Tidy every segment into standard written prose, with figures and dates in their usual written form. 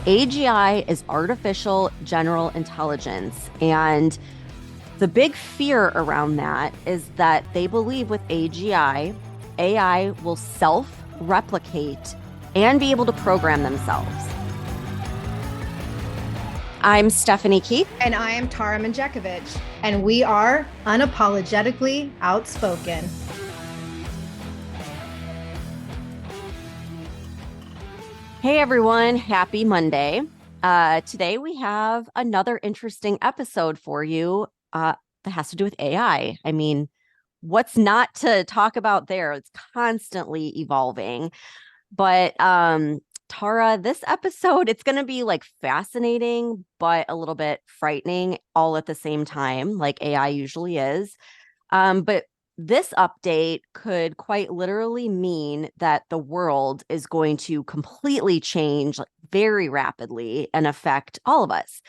AGI is artificial general intelligence. And the big fear around that is that they believe with AGI, AI will self replicate and be able to program themselves. I'm Stephanie Keith. And I am Tara Manjekovic, and we are unapologetically outspoken. Hey everyone, happy Monday. Today we have another interesting episode for you that has to do with AI. I mean, what's not to talk about there? It's constantly evolving. But Tara, this episode, it's going to be like fascinating, but a little bit frightening all at the same time, like AI usually is. But this update could quite literally mean that the world is going to completely change very rapidly and affect all of us.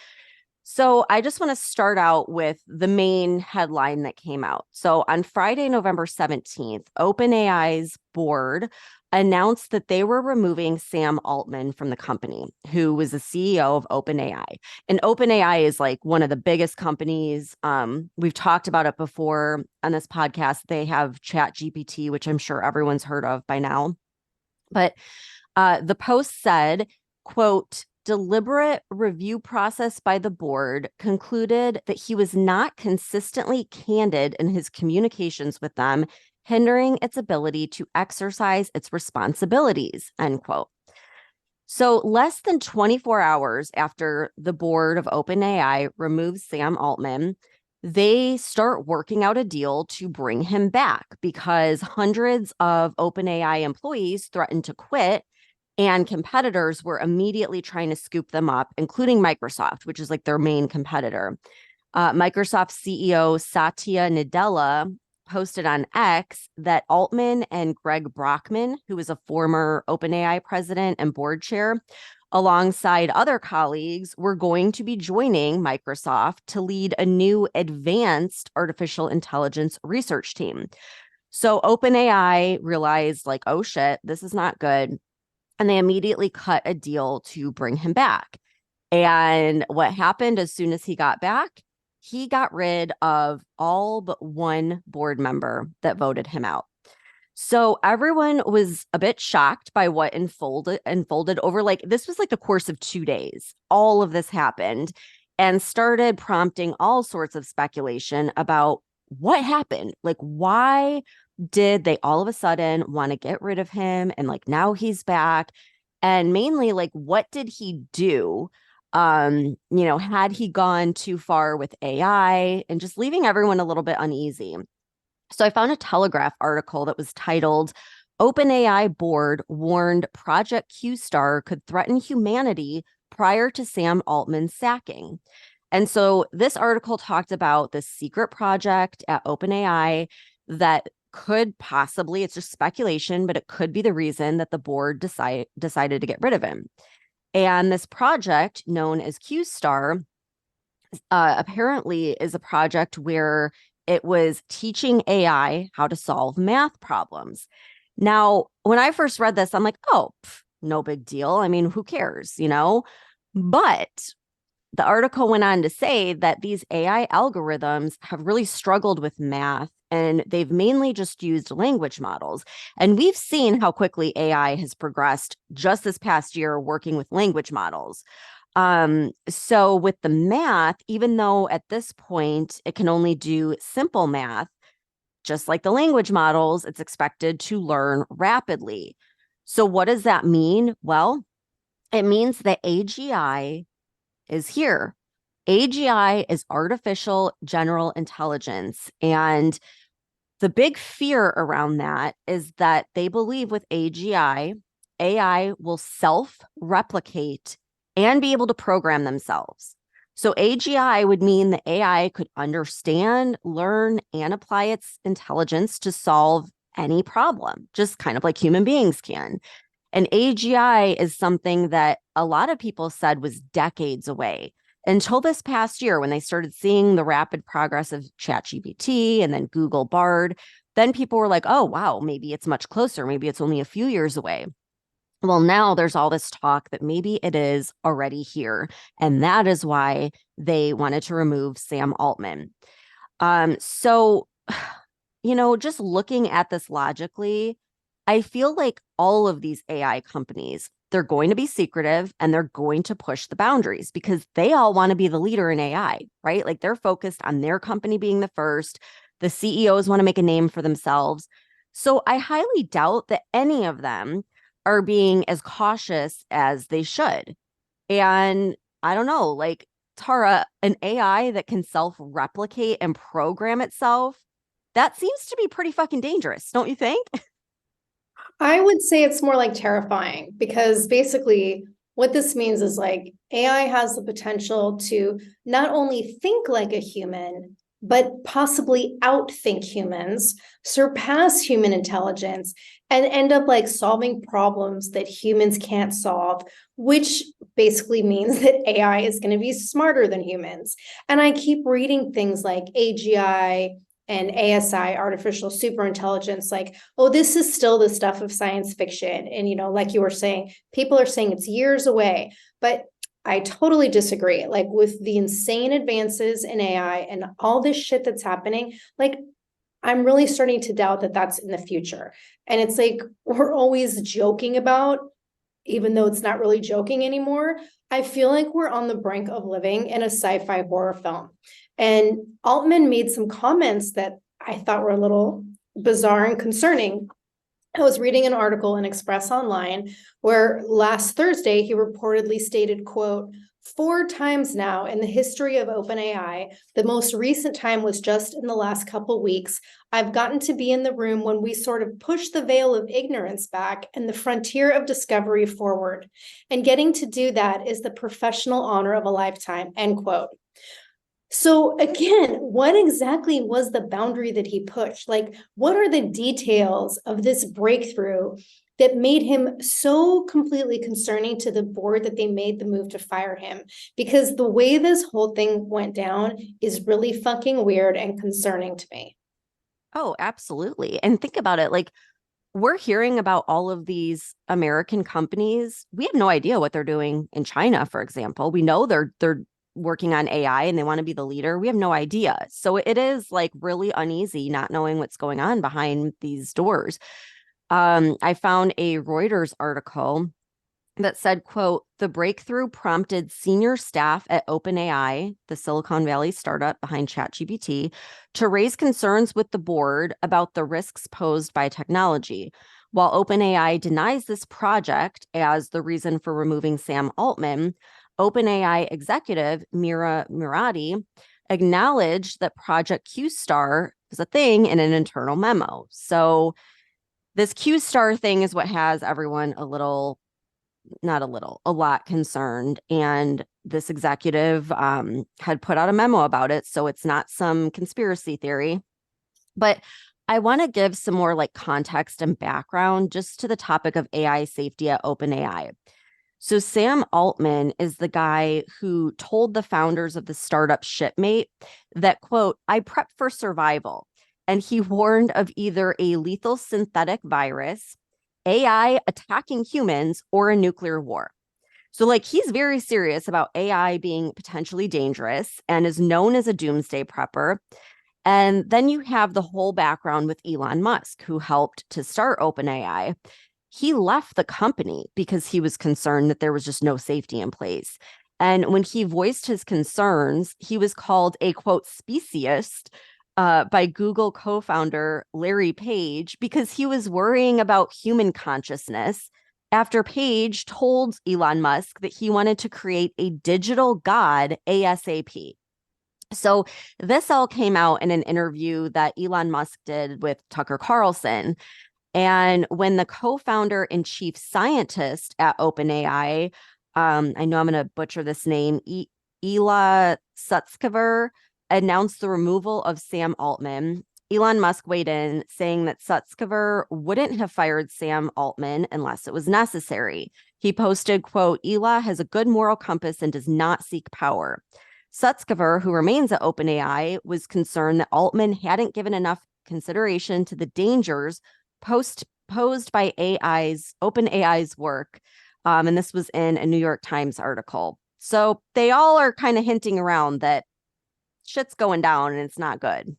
So I just want to start out with the main headline that came out. So on Friday, November 17th, OpenAI's board announced that they were removing Sam Altman from the company, who was the CEO of OpenAI. And OpenAI is like one of the biggest companies. We've talked about it before on this podcast. They have ChatGPT, which I'm sure everyone's heard of by now. But the post said, quote, deliberate review process by the board concluded that he was not consistently candid in his communications with them, hindering its ability to exercise its responsibilities, end quote. So less than 24 hours after the board of OpenAI removes Sam Altman, they start working out a deal to bring him back because hundreds of OpenAI employees threatened to quit and competitors were immediately trying to scoop them up, including Microsoft, which is like their main competitor. Microsoft CEO Satya Nadella posted on X that Altman and Greg Brockman, who was a former OpenAI president and board chair, alongside other colleagues, were going to be joining Microsoft to lead a new advanced artificial intelligence research team. So OpenAI realized, like, oh shit, this is not good. And they immediately cut a deal to bring him back. And what happened as soon as he got back? He got rid of all but one board member that voted him out. So everyone was a bit shocked by what unfolded over, like, this was like the course of 2 days. All of this happened and started prompting all sorts of speculation about what happened. Like, why did they all of a sudden want to get rid of him? And like, now he's back. And mainly, like, what did he do? Had he gone too far with AI and just leaving everyone a little bit uneasy? So I found a Telegraph article that was titled, OpenAI board warned Project Q Star could threaten humanity prior to Sam Altman's sacking. And so this article talked about this secret project at OpenAI that could possibly, it's just speculation, but it could be the reason that the board decided to get rid of him. And this project, known as Q Star, apparently is a project where it was teaching AI how to solve math problems. Now, when I first read this, I'm like, oh, no big deal. I mean, who cares, But the article went on to say that these AI algorithms have really struggled with math, and they've mainly just used language models. And we've seen how quickly AI has progressed just this past year working with language models. So with the math, even though at this point it can only do simple math, just like the language models, it's expected to learn rapidly. So what does that mean? Well, it means that AGI is here. AGI is artificial general intelligence. And the big fear around that is that they believe with AGI, AI will self-replicate and be able to program themselves. So AGI would mean that AI could understand, learn, and apply its intelligence to solve any problem, just kind of like human beings can. And AGI is something that a lot of people said was decades away until this past year when they started seeing the rapid progress of ChatGPT and then Google Bard. Then people were like, oh, wow, maybe it's much closer. Maybe it's only a few years away. Well, now there's all this talk that maybe it is already here. And that is why they wanted to remove Sam Altman. So, just looking at this logically, I feel like all of these AI companies, they're going to be secretive and they're going to push the boundaries because they all want to be the leader in AI, right? Like they're focused on their company being the first. The CEOs want to make a name for themselves. So I highly doubt that any of them are being as cautious as they should. And I don't know, like Tara, an AI that can self-replicate and program itself, that seems to be pretty fucking dangerous, don't you think? I would say it's more like terrifying because basically what this means is like AI has the potential to not only think like a human, but possibly outthink humans, surpass human intelligence, and end up like solving problems that humans can't solve, which basically means that AI is going to be smarter than humans. And I keep reading things like AGI and ASI, artificial superintelligence, like, oh, this is still the stuff of science fiction. And, like you were saying, people are saying it's years away, but I totally disagree. Like with the insane advances in AI and all this shit that's happening, like I'm really starting to doubt that that's in the future. And it's like we're always joking about, even though it's not really joking anymore. I feel like we're on the brink of living in a sci-fi horror film. And Altman made some comments that I thought were a little bizarre and concerning. I was reading an article in Express Online where last Thursday he reportedly stated, quote, "Four times now in the history of OpenAI, the most recent time was just in the last couple weeks, I've gotten to be in the room when we sort of push the veil of ignorance back and the frontier of discovery forward. And getting to do that is the professional honor of a lifetime," end quote. So again, what exactly was the boundary that he pushed? Like, what are the details of this breakthrough that made him so completely concerning to the board that they made the move to fire him? Because the way this whole thing went down is really fucking weird and concerning to me. Oh, absolutely. And think about it, like we're hearing about all of these American companies. We have no idea what they're doing in China, for example. We know they're working on AI and they want to be the leader. We have no idea. So it is like really uneasy not knowing what's going on behind these doors. I found a Reuters article that said, quote, "The breakthrough prompted senior staff at OpenAI, the Silicon Valley startup behind ChatGPT, to raise concerns with the board about the risks posed by technology. While OpenAI denies this project as the reason for removing Sam Altman, OpenAI executive Mira Murati acknowledged that Project Q Star was a thing in an internal memo." So this Q Star thing is what has everyone a lot concerned. And this executive had put out a memo about it. So it's not some conspiracy theory. But I want to give some more like context and background just to the topic of AI safety at OpenAI. So Sam Altman is the guy who told the founders of the startup Shipmate that, quote, "I prepped for survival." And he warned of either a lethal synthetic virus, AI attacking humans, or a nuclear war. So, like, he's very serious about AI being potentially dangerous and is known as a doomsday prepper. And then you have the whole background with Elon Musk, who helped to start OpenAI. He left the company because he was concerned that there was just no safety in place. And when he voiced his concerns, he was called a, quote, speciesist by Google co-founder Larry Page because he was worrying about human consciousness after Page told Elon Musk that he wanted to create a digital god ASAP. So this all came out in an interview that Elon Musk did with Tucker Carlson. And when the co-founder and chief scientist at OpenAI, I know I'm going to butcher this name, Ela Sutskever, announced the removal of Sam Altman, Elon Musk weighed in, saying that Sutskever wouldn't have fired Sam Altman unless it was necessary. He posted, quote, "Ela has a good moral compass and does not seek power." Sutskever, who remains at OpenAI, was concerned that Altman hadn't given enough consideration to the dangers posed posed by OpenAI's work. And this was in a New York Times article. So they all are kind of hinting around that shit's going down and it's not good.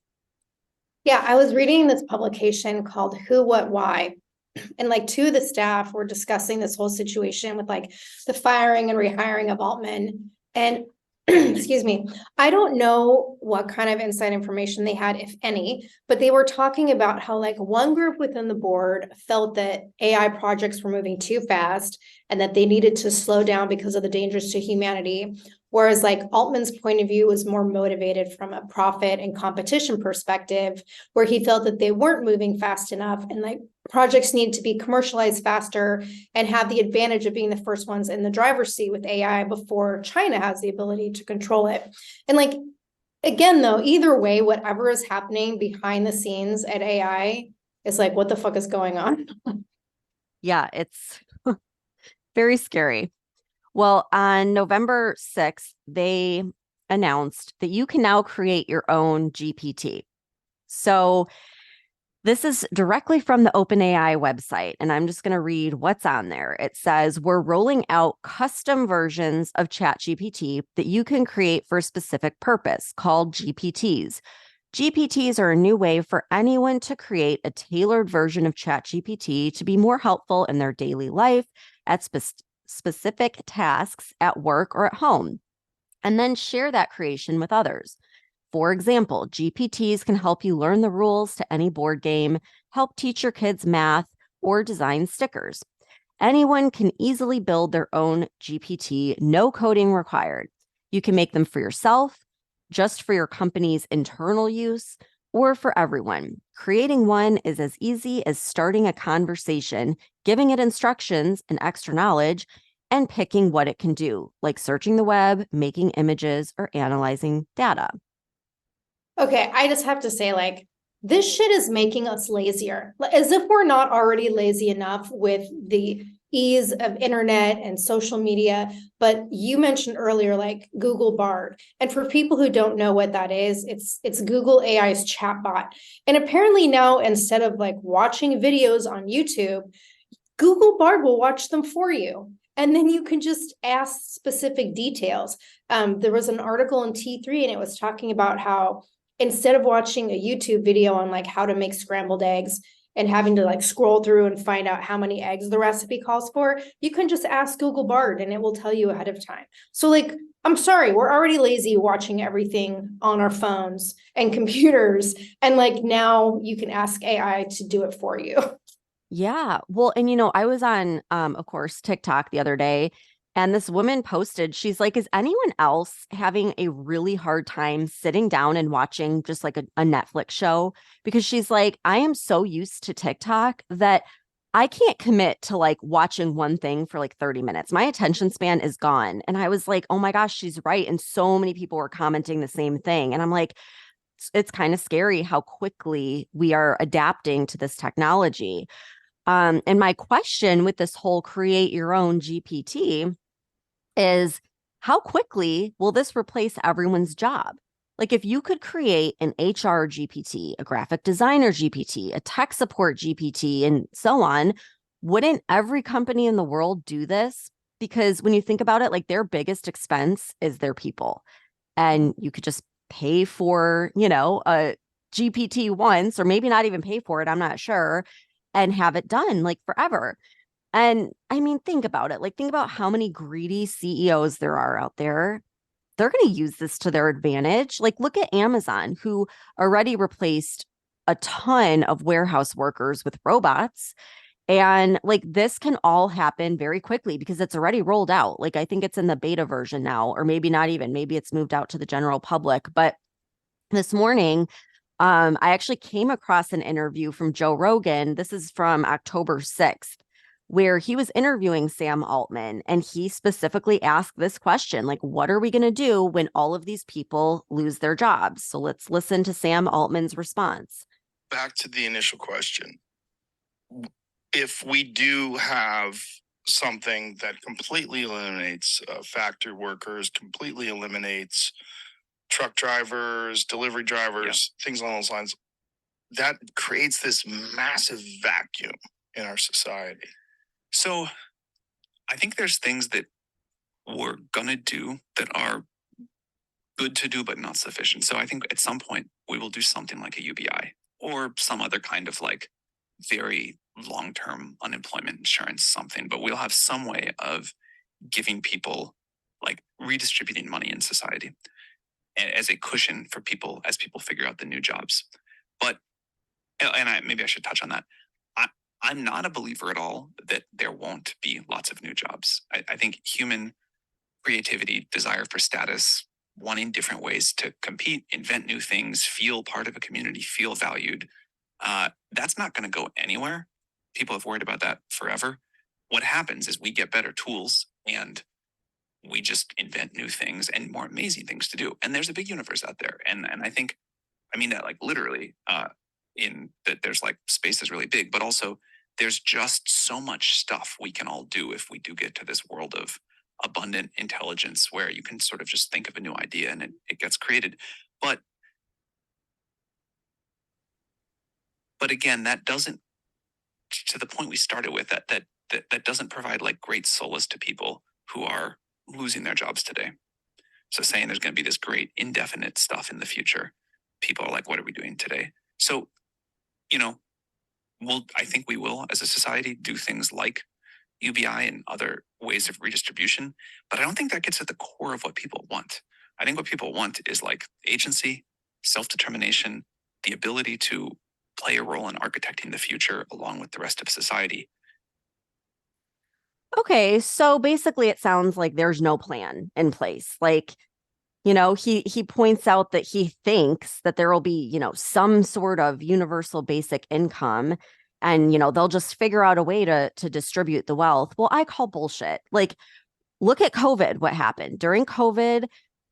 Yeah, I was reading this publication called Who, What, Why. And like two of the staff were discussing this whole situation with like the firing and rehiring of Altman. And excuse me, I don't know what kind of inside information they had, if any, but they were talking about how like one group within the board felt that AI projects were moving too fast and that they needed to slow down because of the dangers to humanity. Whereas like Altman's point of view was more motivated from a profit and competition perspective, where he felt that they weren't moving fast enough and like projects need to be commercialized faster and have the advantage of being the first ones in the driver's seat with AI before China has the ability to control it. And like, again, though, either way, whatever is happening behind the scenes at AI is like, what the fuck is going on? Yeah, it's very scary. Well, on November 6th, they announced that you can now create your own GPT. So this is directly from the OpenAI website, and I'm just going to read what's on there. It says, we're rolling out custom versions of ChatGPT that you can create for a specific purpose called GPTs. GPTs are a new way for anyone to create a tailored version of ChatGPT to be more helpful in their daily life at specific tasks at work or at home, and then share that creation with others. For example, GPTs can help you learn the rules to any board game, help teach your kids math, or design stickers. Anyone can easily build their own GPT, no coding required. You can make them for yourself, just for your company's internal use, or for everyone. Creating one is as easy as starting a conversation, giving it instructions and extra knowledge, and picking what it can do, like searching the web, making images, or analyzing data. Okay, I just have to say, like, this shit is making us lazier, as if we're not already lazy enough with the ease of internet and social media. But you mentioned earlier, like Google Bard. And for people who don't know what that is, it's Google AI's chatbot. And apparently now, instead of like watching videos on YouTube, Google Bard will watch them for you. And then you can just ask specific details. There was an article in T3 and it was talking about how instead of watching a YouTube video on like how to make scrambled eggs and having to like scroll through and find out how many eggs the recipe calls for, you can just ask Google Bard and it will tell you ahead of time. So like, I'm sorry, we're already lazy watching everything on our phones and computers. And like now you can ask AI to do it for you. Yeah. Well, and I was on, of course, TikTok the other day, and this woman posted, she's like, is anyone else having a really hard time sitting down and watching just like a Netflix show? Because she's like, I am so used to TikTok that I can't commit to like watching one thing for like 30 minutes. My attention span is gone. And I was like, oh my gosh, she's right. And so many people were commenting the same thing. And I'm like, it's kind of scary how quickly we are adapting to this technology. And my question with this whole create your own GPT is, how quickly will this replace everyone's job? Like if you could create an HR GPT, a graphic designer GPT, a tech support GPT, and so on, wouldn't every company in the world do this? Because when you think about it, like their biggest expense is their people. And you could just pay for, a GPT once, or maybe not even pay for it, I'm not sure, and have it done like forever. And I mean, think about it. Like, think about how many greedy CEOs there are out there. They're going to use this to their advantage. Like, look at Amazon, who already replaced a ton of warehouse workers with robots. And like, this can all happen very quickly because it's already rolled out. Like, I think it's in the beta version now, or maybe not even, maybe it's moved out to the general public. But this morning, I actually came across an interview from Joe Rogan. This is from October 6th, where he was interviewing Sam Altman. And he specifically asked this question, like, what are we going to do when all of these people lose their jobs? So let's listen to Sam Altman's response. Back to the initial question. If we do have something that completely eliminates factory workers, completely eliminates truck drivers, delivery drivers, things along those lines, that creates this massive vacuum in our society? So I think there's things that we're going to do that are good to do, but not sufficient. So I think at some point we will do something like a UBI or some other kind of like very long-term unemployment insurance, something, but we'll have some way of giving people, like redistributing money in society as a cushion for people as people figure out the new jobs. But, maybe I should touch on that. I, I'm not a believer at all that there won't be lots of new jobs. I think human creativity, desire for status, wanting different ways to compete, invent new things, feel part of a community, feel valued, that's not going to go anywhere. People have worried about that forever. What happens is we get better tools and we just invent new things and more amazing things to do. And there's a big universe out there. And I think, I mean that like literally, in that there's like space is really big, but also there's just so much stuff we can all do if we do get to this world of abundant intelligence where you can sort of just think of a new idea and it gets created. But again, that doesn't, to the point we started with, that doesn't provide like great solace to people who are losing their jobs today. So saying there's going to be this great indefinite stuff in the future, people are like, what are we doing today? So, I think we will as a society do things like UBI and other ways of redistribution, but I don't think that gets at the core of what people want. I think what people want is like agency, self-determination, the ability to play a role in architecting the future along with the rest of society. Okay, so basically it sounds like there's no plan in place. Like, he points out that he thinks that there will be, some sort of universal basic income and, they'll just figure out a way to distribute the wealth. Well, I call bullshit. Like, look at COVID, what happened. During COVID,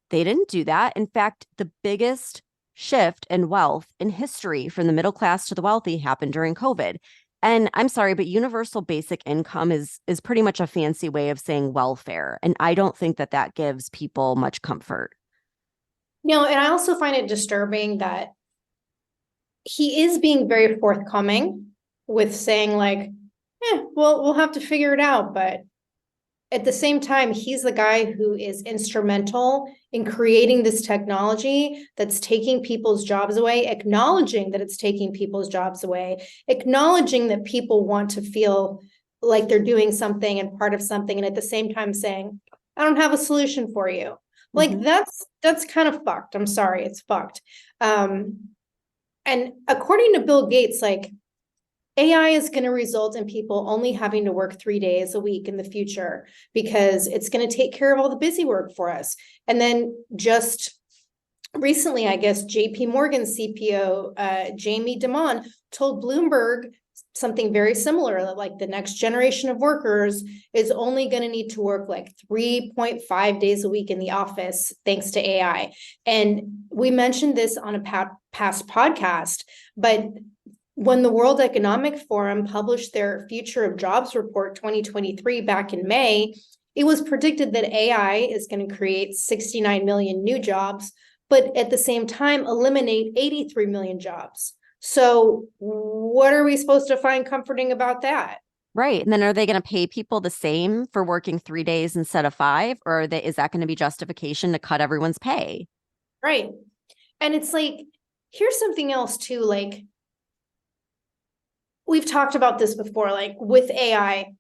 they didn't do that. In fact, the biggest shift in wealth in history from the middle class to the wealthy happened during COVID. And I'm sorry, but universal basic income is pretty much a fancy way of saying welfare. And I don't think that gives people much comfort. And I also find it disturbing that he is being very forthcoming with saying like, well, we'll have to figure it out. But at the same time, he's the guy who is instrumental in creating this technology that's taking people's jobs away, acknowledging that it's taking people's jobs away, acknowledging that people want to feel like they're doing something and part of something, and at the same time saying, I don't have a solution for you. Like that's kind of fucked. I'm sorry, it's fucked. And according to Bill Gates, like AI is going to result in people only having to work 3 days a week in the future because it's going to take care of all the busy work for us. And then just recently, I guess, JP Morgan CPO Jamie Dimon told Bloomberg something very similar, that like the next generation of workers is only going to need to work like 3.5 days a week in the office thanks to AI. And we mentioned this on a past podcast, but when the World Economic Forum published their Future of Jobs Report 2023 back in May, it was predicted that AI is going to create 69 million new jobs, but at the same time eliminate 83 million jobs. So what are we supposed to find comforting about that? Right. And then are they going to pay people the same for working 3 days instead of 5? Or is that going to be justification to cut everyone's pay? Right. And it's like, here's something else too, like, we've talked about this before, like with AI,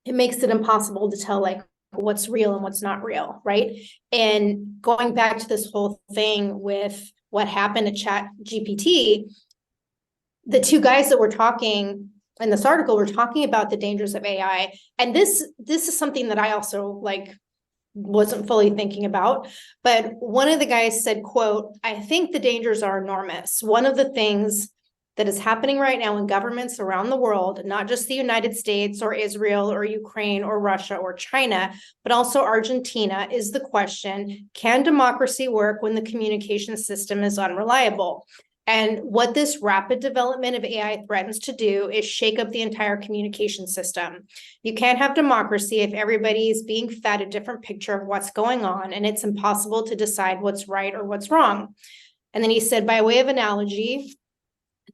it makes it impossible to tell like what's real and what's not real, right? And going back to this whole thing with what happened to Chat GPT, the two guys that were talking in this article were talking about the dangers of AI. And this is something that I also like wasn't fully thinking about. But one of the guys said, quote, I think the dangers are enormous. One of the things that is happening right now in governments around the world, not just the United States or Israel or Ukraine or Russia or China, but also Argentina, is the question, can democracy work when the communication system is unreliable? And what this rapid development of AI threatens to do is shake up the entire communication system. You can't have democracy if everybody is being fed a different picture of what's going on, and it's impossible to decide what's right or what's wrong. And then he said, by way of analogy,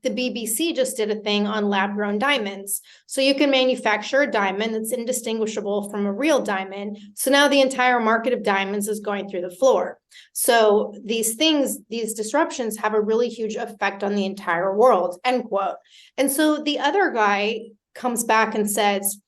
the BBC just did a thing on lab-grown diamonds. So you can manufacture a diamond that's indistinguishable from a real diamond. So now the entire market of diamonds is going through the floor. So these things, these disruptions have a really huge effect on the entire world, end quote. And so the other guy comes back and says,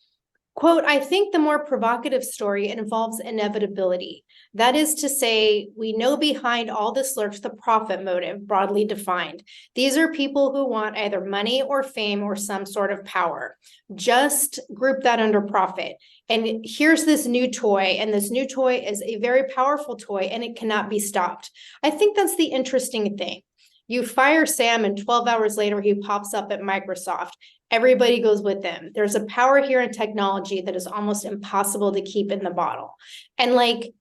quote, I think the more provocative story involves inevitability. That is to say, we know behind all this lurks the profit motive, broadly defined. These are people who want either money or fame or some sort of power. Just group that under profit. And here's this new toy, and this new toy is a very powerful toy, and it cannot be stopped. I think that's the interesting thing. You fire Sam, and 12 hours later, he pops up at Microsoft. Everybody goes with them. There's a power here in technology that is almost impossible to keep in the bottle. And like,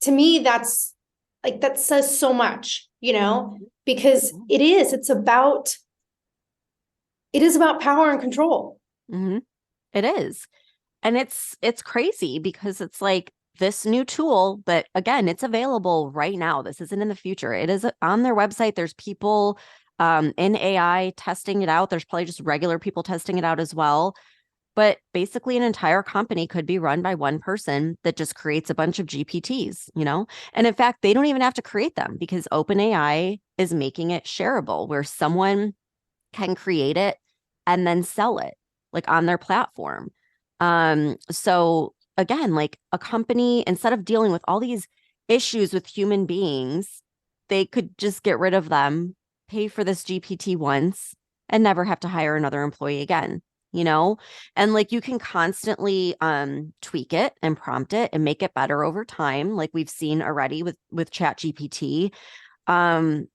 to me, that's like, that says so much, you know, because it is about power and control. Mm-hmm. It is. And it's crazy because it's like this new tool, but again, it's available right now. This isn't in the future. It is on their website. There's people in AI testing it out. There's probably just regular people testing it out as well. But basically, an entire company could be run by one person that just creates a bunch of GPTs, you know? And in fact, they don't even have to create them because OpenAI is making it shareable where someone can create it and then sell it like on their platform. So again, like a company, instead of dealing with all these issues with human beings, they could just get rid of them, pay for this GPT once, and never have to hire another employee again, you know? And like you can constantly tweak it and prompt it and make it better over time, like we've seen already with Chat GPT. And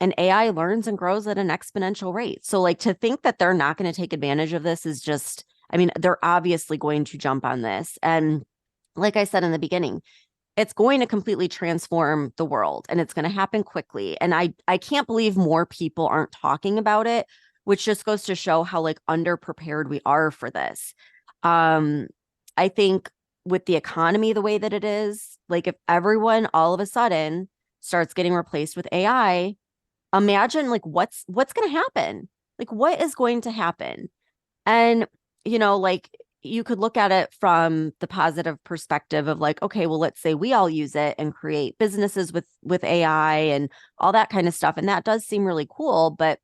AI learns and grows at an exponential rate. So like to think that they're not going to take advantage of this is just, I mean, they're obviously going to jump on this. And like I said in the beginning, it's going to completely transform the world and it's going to happen quickly. And I can't believe more people aren't talking about it, which just goes to show how like underprepared we are for this. I think with the economy the way that it is, like if everyone all of a sudden starts getting replaced with AI, imagine like what's going to happen, like what is going to happen. And you know, like you could look at it from the positive perspective of like, okay, well, let's say we all use it and create businesses with AI and all that kind of stuff, and that does seem really cool. But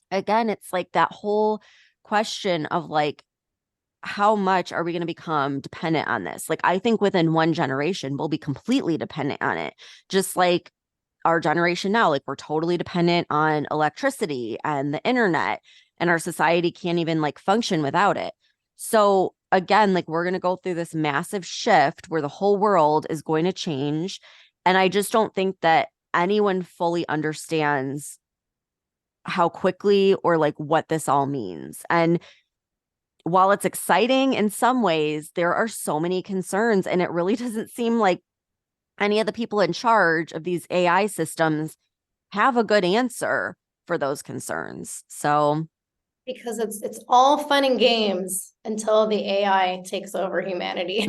again, it's like that whole question of like, how much are we going to become dependent on this? Like, I think within one generation, we'll be completely dependent on it, just like our generation now, like we're totally dependent on electricity and the internet, and our society can't even like function without it. So again, like we're going to go through this massive shift where the whole world is going to change. And I just don't think that anyone fully understands how quickly or like what this all means. And while it's exciting in some ways, there are so many concerns, and it really doesn't seem like any of the people in charge of these AI systems have a good answer for those concerns. So Because it's all fun and games until the AI takes over humanity.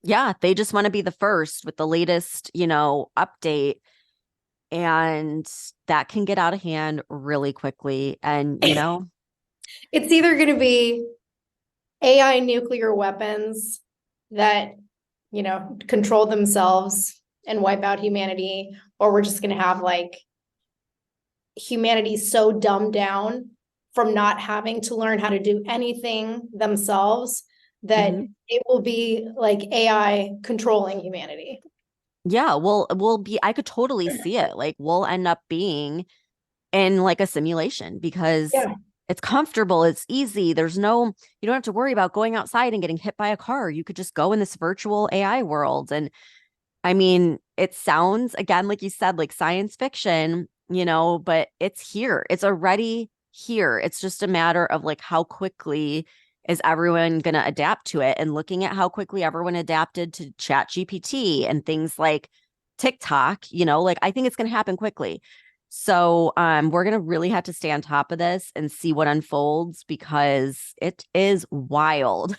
yeah, they just want to be the first with the latest, you know, update. And that can get out of hand really quickly. And, you know, It's either going to be AI nuclear weapons that, you know, control themselves and wipe out humanity, or we're just going to have like humanity so dumbed down from not having to learn how to do anything themselves that it will be like AI controlling humanity. yeah, we'll be, I could totally see it. Like we'll end up being in like a simulation because it's comfortable, it's easy. There's no, you don't have to worry about going outside and getting hit by a car. You could just go in this virtual AI world. And I mean, it sounds again, like you said, like science fiction, you know, but it's here. It's already here. It's just a matter of like how quickly is everyone going to adapt to it, and looking at how quickly everyone adapted to Chat GPT and things like TikTok, you know, like I think it's going to happen quickly. So we're going to really have to stay on top of this and see what unfolds because it is wild.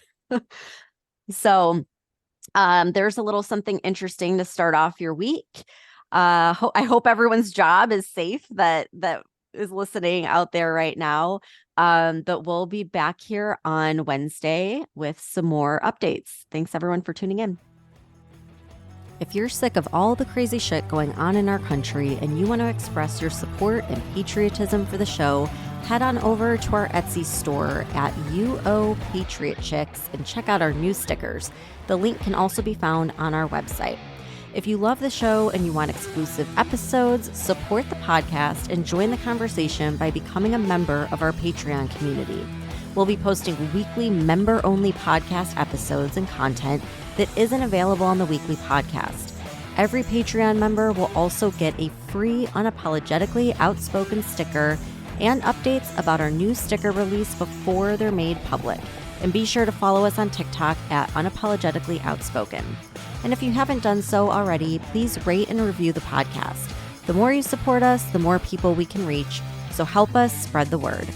So there's a little something interesting to start off your week. I hope everyone's job is safe that is listening out there right now. But we'll be back here on Wednesday with some more updates. Thanks everyone for tuning in. If you're sick of all the crazy shit going on in our country and you want to express your support and patriotism for the show, head on over to our Etsy store at UO Patriot Chicks and check out our new stickers. The link can also be found on our website. If you love the show and you want exclusive episodes, support the podcast and join the conversation by becoming a member of our Patreon community. We'll be posting weekly member-only podcast episodes and content that isn't available on the weekly podcast. Every Patreon member will also get a free Unapologetically Outspoken sticker and updates about our new sticker release before they're made public. And be sure to follow us on TikTok at Unapologetically Outspoken. And if you haven't done so already, please rate and review the podcast. The more you support us, the more people we can reach. So help us spread the word.